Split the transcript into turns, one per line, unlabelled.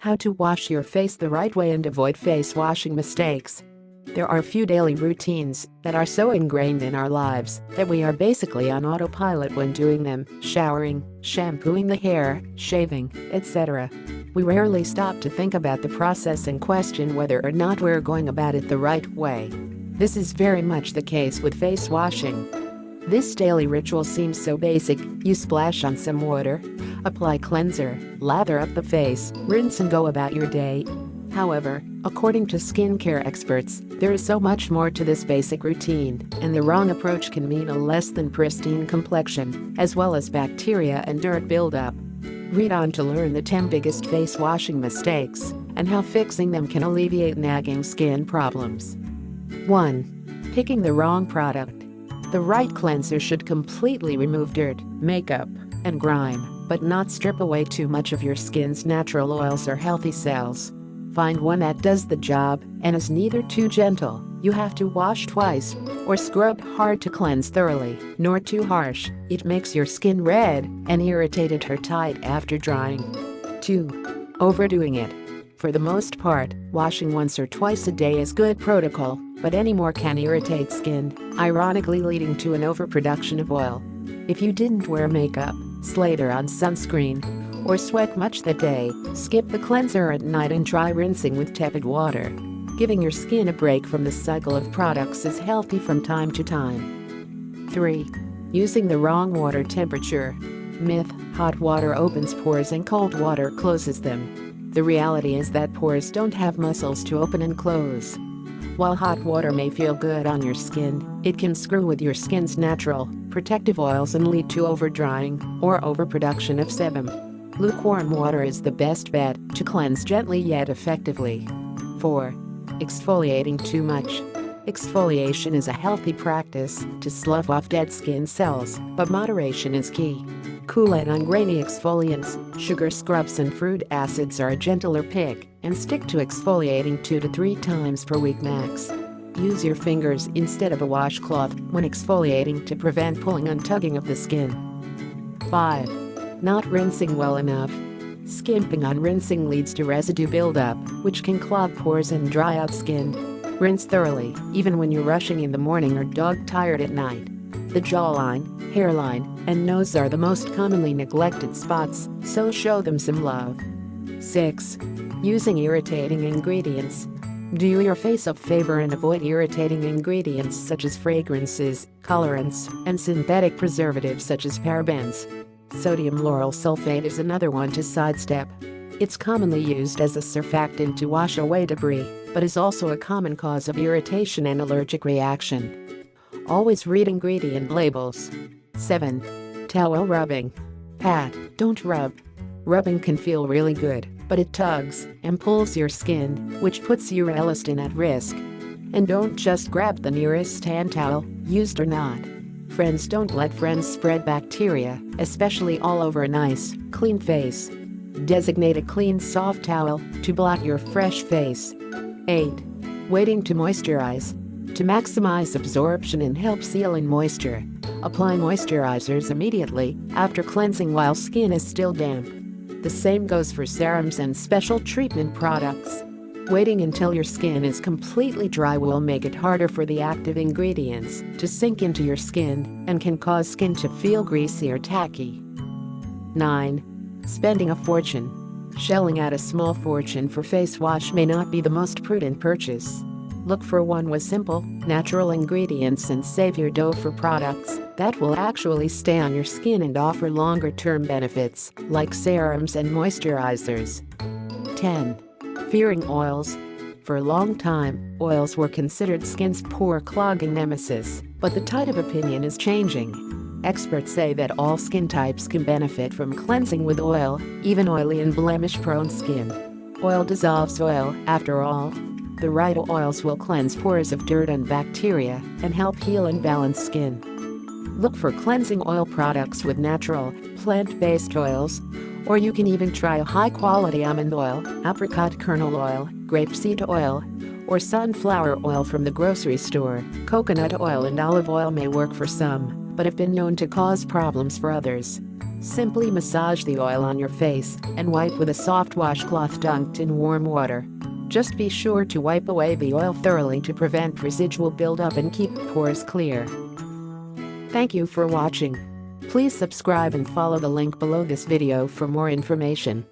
How to wash your face the right way and avoid face washing mistakes. There are few daily routines that are so ingrained in our lives that we are basically on autopilot when doing them: showering, shampooing the hair, shaving, etc. We rarely stop to think about the process and question whether or not we're going about it the right way. This is very much the case with face washing. This daily ritual seems so basic: you splash on some water, apply cleanser, lather up the face, rinse and go about your day. However, according to skincare experts, there is so much more to this basic routine, and the wrong approach can mean a less than pristine complexion, as well as bacteria and dirt buildup. Read on to learn the 10 biggest face washing mistakes and how fixing them can alleviate nagging skin problems. 1. Picking the wrong product. The right cleanser should completely remove dirt, makeup, and grime, but not strip away too much of your skin's natural oils or healthy cells. Find one that does the job and is neither too gentle, you have to wash twice, or scrub hard to cleanse thoroughly, nor too harsh, it makes your skin red and irritated or tight after drying. 2. Overdoing it. For the most part, washing once or twice a day is good protocol, but any more can irritate skin, ironically leading to an overproduction of oil. If you didn't wear makeup, slather on sunscreen, or sweat much that day, skip the cleanser at night and try rinsing with tepid water. Giving your skin a break from the cycle of products is healthy from time to time. 3. Using the wrong water temperature. Myth: hot water opens pores and cold water closes them. The reality is that pores don't have muscles to open and close. While hot water may feel good on your skin, it can screw with your skin's natural, protective oils and lead to overdrying or overproduction of sebum. Lukewarm water is the best bet to cleanse gently yet effectively. 4. Exfoliating too much. Exfoliation is a healthy practice to slough off dead skin cells, but moderation is key. Cool and ungrainy exfoliants, sugar scrubs and fruit acids are a gentler pick, and stick to exfoliating 2 to 3 times per week max. Use your fingers instead of a washcloth when exfoliating to prevent pulling and tugging of the skin. 5. Not rinsing well enough. Skimping on rinsing leads to residue buildup, which can clog pores and dry out skin. Rinse thoroughly, even when you're rushing in the morning or dog-tired at night. The jawline, hairline, and nose are the most commonly neglected spots, so show them some love. 6. Using irritating ingredients. Do your face a favor and avoid irritating ingredients such as fragrances, colorants, and synthetic preservatives such as parabens. Sodium lauryl sulfate is another one to sidestep. It's commonly used as a surfactant to wash away debris, but is also a common cause of irritation and allergic reaction. Always read ingredient labels. 7. Towel rubbing. Pat, don't rub. Rubbing can feel really good, but it tugs and pulls your skin, which puts your elastin at risk. And don't just grab the nearest hand towel, used or not. Friends don't let friends spread bacteria, especially all over a nice, clean face. Designate a clean soft towel to blot your fresh face. 8. Waiting to moisturize. To maximize absorption and help seal in moisture, apply moisturizers immediately after cleansing while skin is still damp. The same goes for serums and special treatment products. Waiting until your skin is completely dry will make it harder for the active ingredients to sink into your skin and can cause skin to feel greasy or tacky. 9. Spending a fortune. Shelling out a small fortune for face wash may not be the most prudent purchase. Look for one with simple, natural ingredients and save your dough for products that will actually stay on your skin and offer longer-term benefits, like serums and moisturizers. 10. Fearing oils. For a long time, oils were considered skin's pore-clogging nemesis, but the tide of opinion is changing. Experts say that all skin types can benefit from cleansing with oil, even oily and blemish-prone skin. Oil dissolves oil, after all. The right oils will cleanse pores of dirt and bacteria and help heal and balance skin. Look for cleansing oil products with natural, plant-based oils, or you can even try a high-quality almond oil, apricot kernel oil, grapeseed oil, or sunflower oil from the grocery store. Coconut oil and olive oil may work for some, but have been known to cause problems for others. Simply massage the oil on your face and wipe with a soft washcloth dunked in warm water. Just be sure to wipe away the oil thoroughly to prevent residual buildup and keep pores clear. Thank you for watching. Please subscribe and follow the link below this video for more information.